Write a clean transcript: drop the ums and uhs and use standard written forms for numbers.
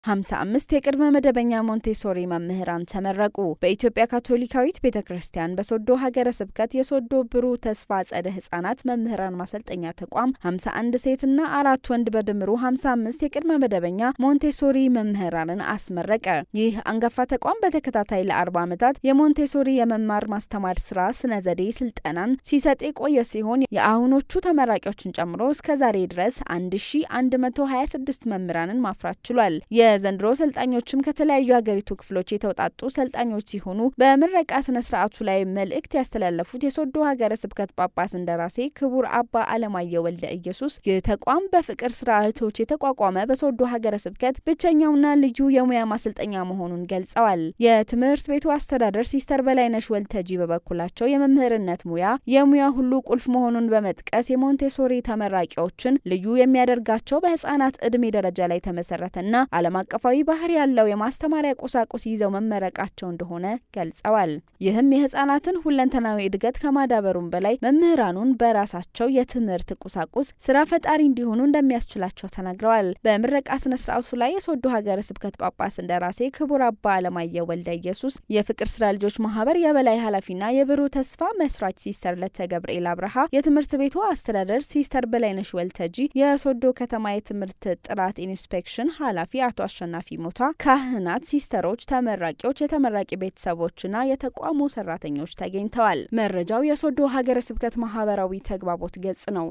55 የቅድመ መደበኛ ሞንቴሶሪ መምህራን ተመረቁ። በኢትዮጵያ ካቶሊካዊት ቤተክርስቲያን በሶዶ ሀገረ ስብከት የሶዶ ብሩህ ተስፋ አጸደ ህጻናት መምህራን ማሰልጠኛ ተቋም 51 ሴትና 4 ወንድ በድምሩ 55 የቅድመ መደበኛ ሞንቴሶሪ መምህራንን አስመረቀ። ይህ አንጋፋ ተቋም በተከታታይ ለ40 ዓመታት የሞንቴሶሪ የመማር ማስተማር ስራ ስነ ዘዴ ስልጠናን ሲሰጥ የቆየ ሲሆን የአሁኖቹ ተመራቂዎችን ጨምሮ እስከ ዛሬ ድረስ 1126 መምህራንን ማፍራት ችሏል። የዘንድሮ ሰልጣኞችም ከተለያዩ ሀገሪቱ ክፍሎች የተውጣጡ ሰልጣኞች ሲሆኑ በምረቃ ስነ ስርዓቱ ላይ መልእክት ያስተላለፉት የሶዶ ሀገረ ስብከት ጳጳስ እንደራሴ ክቡር አባ አለማየሁ ወልደ ኢየሱስ ይህ ተቋም በፍቅር ስራ እህቶች የተቋቋመ በሶዶ ሀገረ ስብከት ብቸኛውና ልዩ የሙያ ማሰልጠኛ መሆኑን ገልጸዋል። የትምህርት ቤቱ አስተዳደር ሲስተር በላይነሽ ወልተጂ በበኩላቸው የመምህርነት ሙያ የሙያ ሁሉ ቁልፍ መሆኑን በመጥቀስ የሞንቴሶሪ ተመራቂዎችን ልዩ የሚያደርጋቸው በህፃናት እድሜ ደረጃ ላይ ተመሰረተና ዓለም አቀፋዊ ባህሪ ያለው የማስተማሪያ ቁሳቁስ ይዘው መመረቃቸው እንደሆነ ገልጸዋል። ይህም የህፃናትን ሁለንተናዊ እድገት ከማዳበሩም በላይ መምህራኑን በራሳቸው የትምህርት ቁሳቁስ ስራ ፈጣሪ እንዲሆኑ እንደሚያስችላቸው ተናግረዋል። በምረቃ ስነ ስርዓቱ ላይ የሶዶ ሀገረ ስብከት ጳጳስ እንደራሴ ክቡር አባ አለማየሁ ወልደ ኢየሱስ፣ የፍቅር ስራ ልጆች ማህበር የበላይ ኃላፊና የብሩህ ተስፋ መስራች ሲስተር ለተ ገብርኤል አብርሃ፣ የትምህርት ቤቱ አስተዳደር ሲስተር በላይነሽ ወልተጂ፣ የሶዶ ከተማ የትምህርት ጥራት ኢንስፔክሽን ኃላፊ አቶ አሸናፊ ሞታ፣ ካህናት፣ ሲስተሮች፣ ተመራቂዎች፣ የተመራቂ ቤተሰቦችና የተቋሙ ሰራተኞች ተገኝተዋል። መረጃው የሶዶ ሀገረ ስብከት ማህበራዊ ተግባቦት ገጽ ነው።